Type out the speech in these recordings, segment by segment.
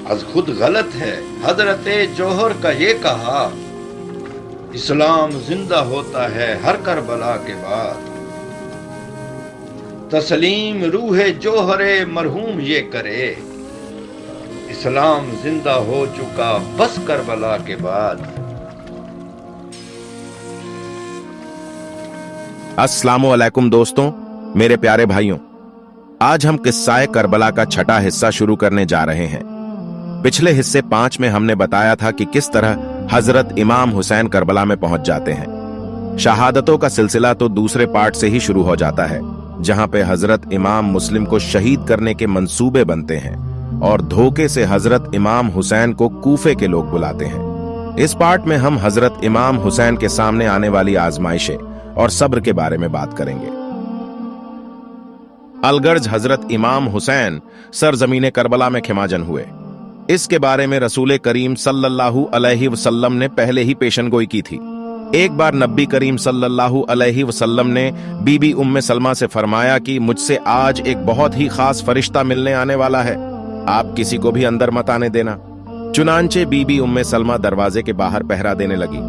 از خود غلط ہے حضرت جوہر کا یہ کہا، اسلام زندہ ہوتا ہے ہر کربلا کے بعد، تسلیم روح جوہر مرحوم یہ کرے، اسلام زندہ ہو چکا بس کربلا کے بعد۔ السلام علیکم دوستوں، میرے پیارے بھائیوں، آج ہم قصہ کربلا کا چھٹا حصہ شروع کرنے جا رہے ہیں۔ پچھلے حصے 5 میں ہم نے بتایا تھا کہ کس طرح حضرت امام حسین کربلا میں پہنچ جاتے ہیں۔ شہادتوں کا سلسلہ تو دوسرے پارٹ سے ہی شروع ہو جاتا ہے، جہاں پہ حضرت امام مسلم کو شہید کرنے کے منصوبے بنتے ہیں اور دھوکے سے حضرت امام حسین کو کوفے کے لوگ بلاتے ہیں۔ اس پارٹ میں ہم حضرت امام حسین کے سامنے آنے والی آزمائشیں اور صبر کے بارے میں بات کریں گے۔ الغرض حضرت امام حسین سرزمین کربلا میں خیماجن ہوئے، اس کے بارے میں رسول کریم صلی اللہ علیہ وسلم نے پہلے ہی پیشن گوئی کی تھی۔ ایک بار نبی کریم صلی اللہ علیہ وسلم نے بی بی ام سلمہ سے فرمایا کہ مجھ سے آج ایک بہت ہی خاص فرشتہ ملنے آنے والا ہے، آپ کسی کو بھی اندر مت آنے دینا۔ چنانچہ بی بی ام سلمہ دروازے کے باہر پہرا دینے لگی۔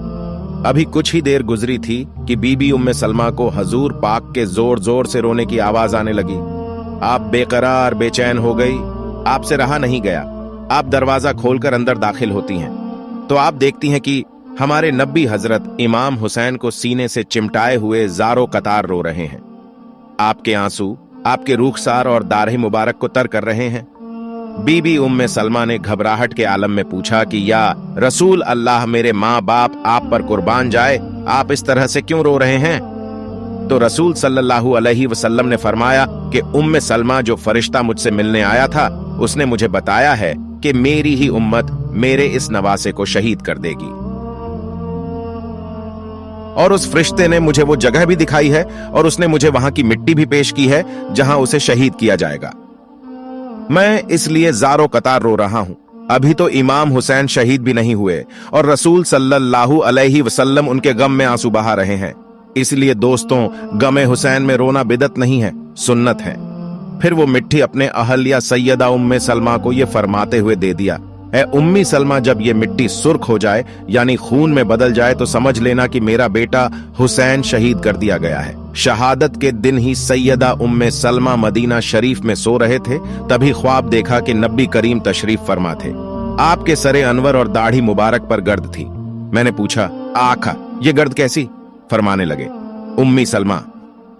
ابھی کچھ ہی دیر گزری تھی کہ بی بی ام سلمہ کو حضور پاک کے زور زور سے رونے کی آواز آنے لگی۔ آپ بے قرار بے چین ہو گئی، آپ سے رہا نہیں گیا۔ آپ دروازہ کھول کر اندر داخل ہوتی ہیں تو آپ دیکھتی ہیں کہ ہمارے نبی حضرت امام حسین کو سینے سے چمٹائے ہوئے زاروں قطار رو رہے ہیں۔ آپ کے آنسو آپ کے رخسار اور داڑھی مبارک کو تر کر رہے ہیں۔ بی بی ام سلمہ نے گھبراہٹ کے عالم میں پوچھا کہ یا رسول اللہ، میرے ماں باپ آپ پر قربان جائے، آپ اس طرح سے کیوں رو رہے ہیں؟ تو رسول صلی اللہ علیہ وسلم نے فرمایا کہ ام سلمہ جو فرشتہ مجھ سے ملنے آیا تھا، اس نے مجھے بتایا ہے کہ میری ہی امت میرے اس نواسے کو شہید کر دے گی، اور اس فرشتے نے مجھے وہ جگہ بھی دکھائی ہے اور اس نے مجھے وہاں کی مٹی بھی پیش کی ہے جہاں اسے شہید کیا جائے گا۔ میں اس لیے زاروں قطار رو رہا ہوں۔ ابھی تو امام حسین شہید بھی نہیں ہوئے اور رسول صلی اللہ علیہ وسلم ان کے غم میں آنسو بہا رہے ہیں۔ اس لیے دوستوں، غم حسین میں رونا بدعت نہیں ہے، سنت ہے۔ پھر وہ مٹھی اپنے اہلیہ سیدہ ام سلمہ کو یہ فرماتے ہوئے دے دیا، اے امی سلمہ، جب یہ مٹی سرخ ہو جائے یعنی خون میں بدل جائے تو سمجھ لینا کہ میرا بیٹا حسین شہید کر دیا گیا ہے۔ شہادت کے دن ہی سیدہ ام سلمہ مدینہ شریف میں سو رہے تھے، تبھی خواب دیکھا کہ نبی کریم تشریف فرما تھے۔ آپ کے سر انور اور داڑھی مبارک پر گرد تھی۔ میں نے پوچھا، آقا یہ گرد کیسی؟ فرمانے لگے، امی سلمہ،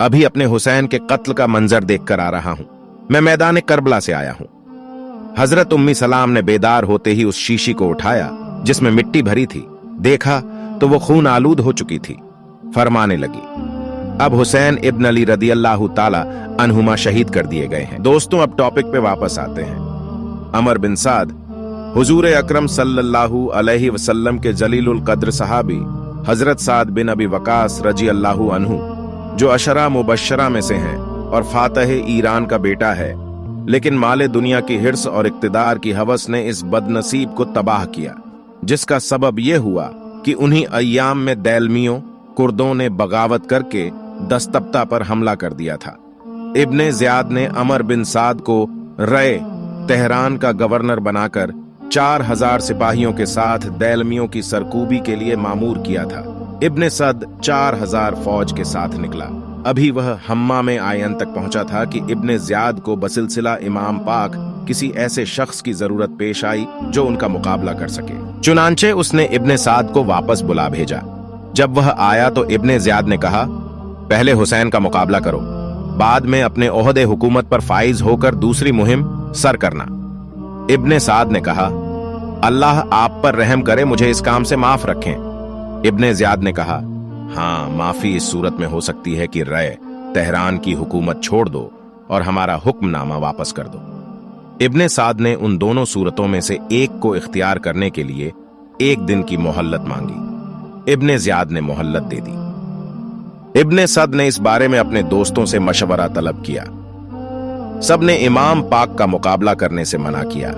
ابھی اپنے حسین کے قتل کا منظر دیکھ کر آ رہا ہوں، میں میدان کربلا سے آیا ہوں۔ حضرت امی سلام نے بیدار ہوتے ہی اس شیشی کو اٹھایا جس میں مٹی بھری تھی، دیکھا تو وہ خون آلود ہو چکی تھی۔ فرمانے لگی، اب حسین ابن علی رضی اللہ تعالی عنہما شہید کر دیے گئے ہیں۔ دوستوں، اب ٹاپک پہ واپس آتے ہیں۔ عمر بن سعد حضور اکرم صلی اللہ علیہ وسلم کے جلیل القدر صحابی حضرت سعد بن ابی وقاص رضی اللہ عنہ، جو عشرہ مبشرہ میں سے ہیں اور فاتح ایران کا بیٹا ہے، لیکن مال دنیا کی حرص اور اقتدار کی ہوس نے اس بد نصیب کو تباہ کیا، جس کا سبب یہ ہوا کہ انہی ایام میں دیلمیوں کردوں نے بغاوت کر کے دستپتا پر حملہ کر دیا تھا۔ ابن زیاد نے عمر بن سعد کو رے تہران کا گورنر بنا کر 4000 سپاہیوں کے ساتھ دیلمیوں کی سرکوبی کے لیے مامور کیا تھا۔ ابن سعد 4000 فوج کے ساتھ نکلا۔ ابھی وہ حمام آئین تک پہنچا تھا کہ ابن زیاد کو بسلسلہ امام پاک کسی ایسے شخص کی ضرورت پیش آئی جو ان کا مقابلہ کر سکے۔ چنانچہ اس نے ابن سعد کو واپس بلا بھیجا۔ جب وہ آیا تو ابن زیاد نے کہا، پہلے حسین کا مقابلہ کرو، بعد میں اپنے عہدے حکومت پر فائز ہو کر دوسری مہم سر کرنا۔ ابن سعد نے کہا، اللہ آپ پر رحم کرے، مجھے اس کام سے معاف رکھیں۔ ابن زیاد نے کہا، ہاں، معافی اس صورت میں ہو سکتی ہے کہ رے تہران کی حکومت چھوڑ دو اور ہمارا حکم نامہ واپس کر دو۔ ابن سعد نے ان دونوں صورتوں میں سے ایک کو اختیار کرنے کے لیے 1 دن کی مہلت مانگی۔ ابن زیاد نے مہلت دے دی۔ ابن سعد نے اس بارے میں اپنے دوستوں سے مشورہ طلب کیا۔ سب نے امام پاک کا مقابلہ کرنے سے منع کیا۔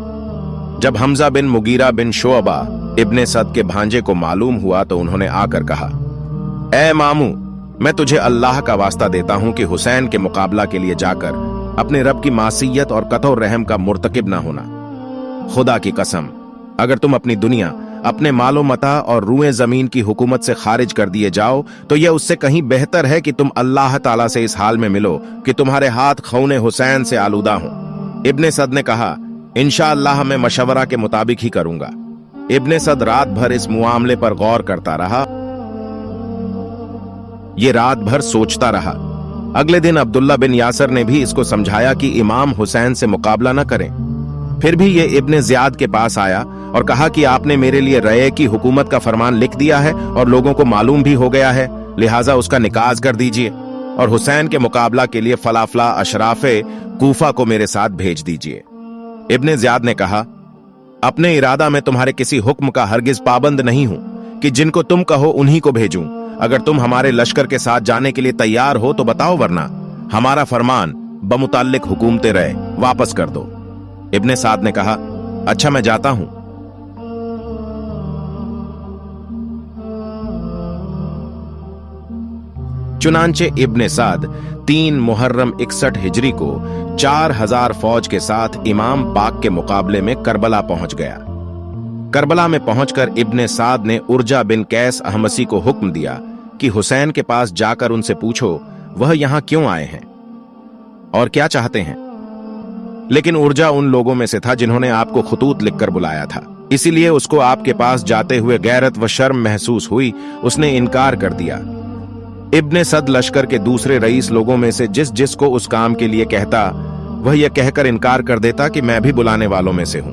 جب حمزہ بن مغیرہ بن شعبہ ابن سعد کے بھانجے کو معلوم ہوا تو انہوں نے آ کر کہا، اے ماموں، میں تجھے اللہ کا واسطہ دیتا ہوں کہ حسین کے مقابلہ کے لیے جا کر اپنے رب کی معصیت اور قطع و رحم کا مرتکب نہ ہونا۔ खुदा की कसम, अगर तुम अपनी दुनिया, अपने मालो मता और रूए जमीन की हुकूमत से खारिज कर दिए जाओ तो यह उससे कहीं बेहतर है कि तुम अल्लाह ताला से इस हाल में मिलो कि तुम्हारे हाथ खून हुसैन से आलूदा हों। इब्ने सद ने कहा, इंशाअल्लाह मैं मशवरा के मुताबिक ही करूंगा। इब्ने सद रात भर इस मामले पर गौर करता रहा। ये रात भर सोचता रहा। अगले दिन अब्दुल्ला बिन यासर ने भी इसको समझाया कि इमाम हुसैन से मुकाबला न करें। फिर भी ये इब्ने ज़ियाद के पास आया और कहा कि आपने मेरे लिए रये की हुकूमत का फरमान लिख दिया है और लोगों को मालूम भी हो गया है, लिहाजा उसका निकाज कर दीजिए और हुसैन के मुकाबला के लिए फलाफला अशराफे कूफा को मेरे साथ भेज दीजिए। इब्ने ज़ियाद ने कहा, अपने इरादा में तुम्हारे किसी हुक्म का हरगिज पाबंद नहीं हूं कि जिनको तुम कहो उन्हीं को भेजूं। अगर तुम हमारे लश्कर के साथ जाने के लिए तैयार हो तो बताओ, वरना हमारा फरमान बमुताल्लिक हुकूमते रहे वापस कर दो। इब्ने साद ने कहा, अच्छा मैं जाता हूं। चुनांचे इब्ने साद 3 मुहर्रम 61 हिजरी को 4000 फौज के साथ इमाम पाक के मुकाबले में करबला पहुंच गया। करबला में पहुंचकर इब्ने साद ने उर्जा बिन कैस अहमसी को हुक्म दिया कि हुसैन के पास जाकर उनसे पूछो वह यहां क्यों आए हैं और क्या चाहते हैं। लेकिन उर्जा उन लोगों में से था जिन्होंने आपको खतूत लिखकर बुलाया था, इसीलिए उसको आपके पास जाते हुए गैरत व शर्म महसूस हुई। उसने इनकार कर दिया। इब्ने सद लश्कर के दूसरे रईस लोगों में से जिस को उस काम के लिए कहता, वह यह कहकर इनकार कर देता कि मैं भी बुलाने वालों में से हूं,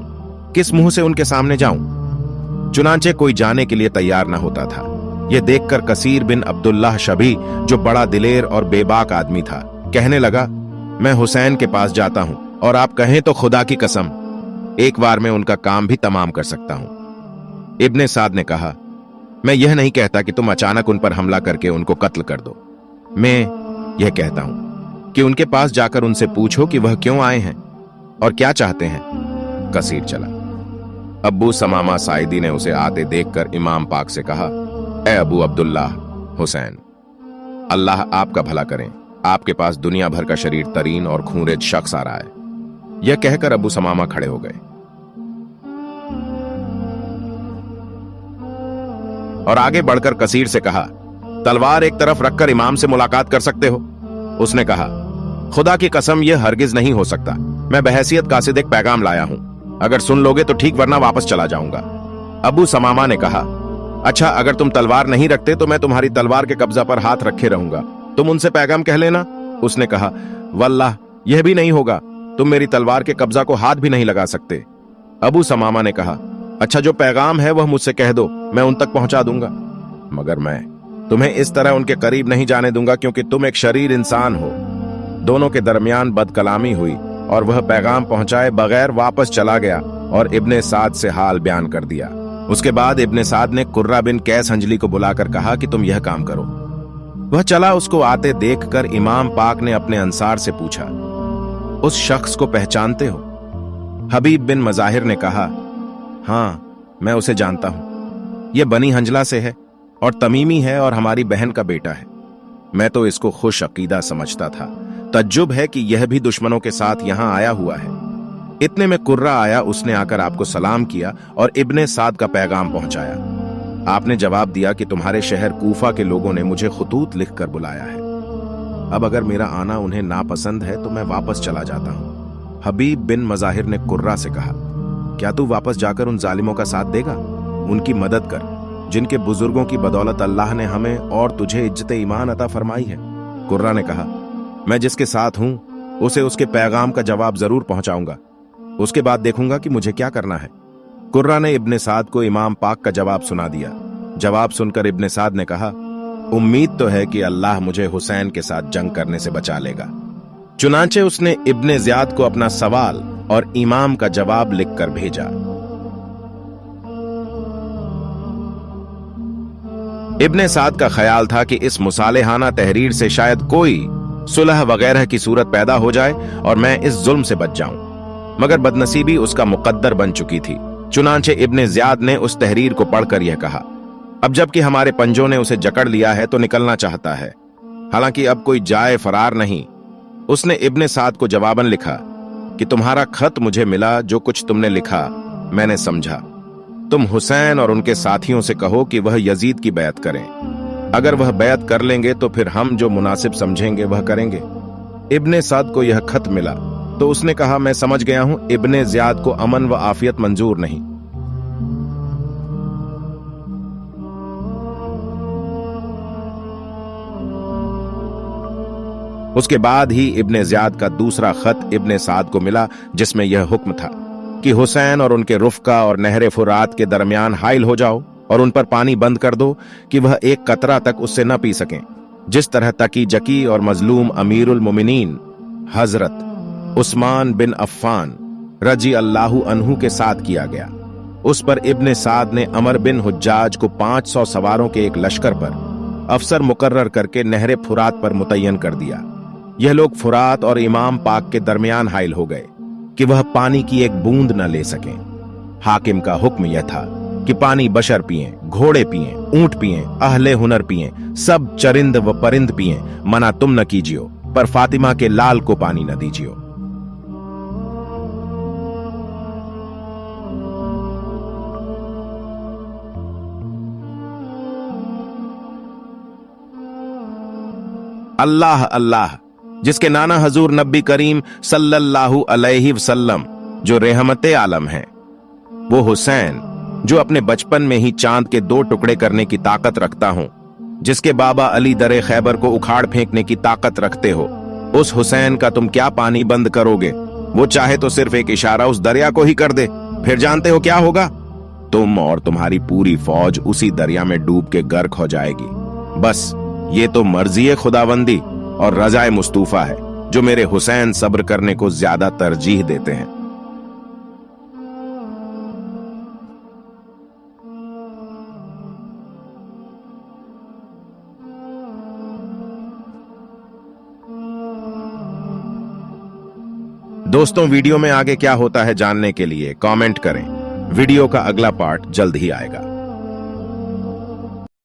किस मुंह से उनके सामने जाऊं। चुनांचे कोई जाने के लिए तैयार न होता था। यह देखकर कसीर बिन अब्दुल्लाह शबी, जो बड़ा दिलेर और बेबाक आदमी था, कहने लगा, मैं हुसैन के पास जाता हूं और आप कहें तो खुदा की कसम एक बार में उनका काम भी तमाम कर सकता हूं। इब्ने साद ने कहा, मैं यह नहीं कहता कि तुम अचानक उन पर हमला करके उनको कत्ल कर दो। मैं यह कहता हूं कि उनके पास जाकर उनसे पूछो कि वह क्यों आए हैं और क्या चाहते हैं। कसीर चला। अब्बू समामा साइदी ने उसे आते देखकर इमाम पाक से कहा, ए अबू अब्दुल्लाह हुसैन, अल्लाह आपका भला करें, आपके पास दुनिया भर का शरीर तरीन और खूंरेज शख्स आ रहा है। यह कहकर अबू समामा खड़े हो गए और आगे बढ़कर कसीर से कहा, तलवार एक तरफ रखकर इमाम से मुलाकात कर सकते हो। उसने कहा, खुदा की कसम यह हरगिज नहीं हो सकता। मैं बहैसियत कासिद एक पैगाम लाया हूं, अगर सुन लोगे तो ठीक, वरना वापस चला जाऊंगा। अबू समामा ने कहा, अच्छा अगर तुम तलवार नहीं रखते तो मैं तुम्हारी तलवार के कब्जा पर हाथ रखे रहूंगा, तुम उनसे पैगाम कह लेना। उसने कहा, वल्लाह यह भी नहीं होगा, तुम मेरी तलवार के कब्जा को हाथ भी नहीं लगा सकते। अबू समामा ने कहा, अच्छा जो पैगाम है वह मुझसे कह दो, मैं उन तक पहुंचा दूंगा, मगर मैं तुम्हें इस तरह उनके करीब नहीं जाने दूंगा क्योंकि तुम एक शरीर इंसान हो। दोनों के दरमियान बदकलामी हुई और वह पैगाम पहुंचाए बगैर वापस चला गया और इब्ने साद से हाल बयान कर दिया। उसके बाद इब्ने साद ने कुर्रा बिन कैस हंजली को बुलाकर कहा कि तुम यह काम करो। वह चला। उसको आते देखकर इमाम पाक ने अपने अंसार से पूछा, उस शख्स को पहचानते हो? हबीब बिन मजाहिर ने कहा, हां मैं उसे जानता हूं, यह बनी हंजला से है और तमीमी है और हमारी बहन का बेटा है। मैं तो इसको खुश अकीदा समझता था, तज्जुब है कि यह भी दुश्मनों के साथ यहां आया हुआ है। इतने में कुर्रा आया, उसने आकर आपको सलाम किया और इब्ने साद का पैगाम पहुंचाया। आपने जवाब दिया कि तुम्हारे शहर कूफा के लोगों ने मुझे खतूत लिखकर बुलाया है। अब अगर मेरा आना उन्हें नापसंद है तो मैं वापस चला जाता हूं। हबीब बिन मजाहिर ने कुर्रा से कहा, क्या तू वापस जाकर उन जालिमों का साथ देगा? उनकी मदद कर जिनके बुजुर्गों की बदौलत अल्लाह ने हमें और तुझे इज्जत ईमान अता फरमाई है। कुर्रा ने कहा, मैं जिसके साथ हूं उसे उसके पैगाम का जवाब जरूर पहुंचाऊंगा, उसके बाद देखूंगा कि मुझे क्या करना है। कुर्रा ने इब्ने साद को इमाम पाक का जवाब सुना दिया। जवाब सुनकर इब्ने साद ने कहा, उम्मीद तो है कि अल्लाह मुझे हुसैन के साथ जंग करने से बचा लेगा। चुनांचे उसने इब्ने ज़ियाद को अपना सवाल और इमाम का जवाब लिखकर भेजा। इब्ने साद का ख्याल था कि इस मुसालेहाना तहरीर से शायद कोई सुलह वगैरह की सूरत पैदा हो जाए और मैं इस जुल्म से बच जाऊं, मगर बदनसीबी उसका मुकद्दर बन चुकी थी। चुनांचे इब्ने ज़ियाद ने उस तहरीर को पढ़कर यह कहा, अब जबकि हमारे पंजों ने उसे जकड़ लिया है तो निकलना चाहता है, हालांकि अब कोई जाए फरार नहीं। उसने इब्ने साद को जवाबन लिखा कि तुम्हारा खत मुझे मिला, जो कुछ तुमने लिखा मैंने समझा। तुम हुसैन और उनके साथियों से कहो कि वह यजीद की बैत करें। अगर वह बैत कर लेंगे तो फिर हम जो मुनासिब समझेंगे वह करेंगे। इब्ने साद को यह खत मिला तो उसने कहा, मैं समझ गया हूं, इब्ने ज़ियाद को अमन व आफियत मंजूर नहीं। उसके बाद ही इब्ने ज़ियाद का दूसरा खत इब्ने साद को मिला, जिसमें यह हुक्म था कि हुसैन और उनके रुफ़का और नहर फुरात के दरमियान हाइल हो जाओ और उन पर पानी बंद कर दो कि वह एक कतरा तक उससे न पी सकें, जिस तरह तकी जकी और मजलूम अमीरुल मोमिनीन हजरत उस्मान बिन अफ़्फ़ान रजी अल्लाहु अन्हु के साथ किया गया। उस पर इब्ने साद ने अमर बिन हुज्जाज को 500 सवारों के एक लश्कर पर अफसर मुकर्रर करके नहर फुरात पर मुतय्यन कर दिया। यह लोग फुरात और इमाम पाक के दरमियान हाइल हो गए कि वह पानी की एक बूंद न ले सकें। हाकिम का हुक्म यह था कि पानी बशर पिएं, घोड़े पिएं, ऊंट पिएं, अहले हुनर पिएं, सब चरिंद व परिंद पिएं, मना तुम न कीजियो, पर फातिमा के लाल को पानी न दीजियो। अल्लाह अल्लाह, जिसके नाना हजूर नबी करीम सल्लल्लाहु अलैहि वसल्लम जो रहमते आलम हैं, वो हुसैन जो अपने बचपन में ही चांद के 2 टुकड़े करने की ताकत रखता हूं, जिसके बाबा अली दरे खैबर को उखाड़ फेंकने की ताकत रखते हो, उस हुसैन का तुम क्या पानी बंद करोगे? वो चाहे तो सिर्फ एक इशारा उस दरिया को ही कर दे, फिर जानते हो क्या होगा? तुम और तुम्हारी पूरी फौज उसी दरिया में डूब के गर्क हो जाएगी। बस ये तो मर्जी खुदाबंदी और रजाए मुस्तूफा है जो मेरे हुसैन सब्र करने को ज्यादा तरजीह देते हैं। दोस्तों, वीडियो में आगे क्या होता है जानने के लिए कमेंट करें। वीडियो का अगला पार्ट जल्द ही आएगा।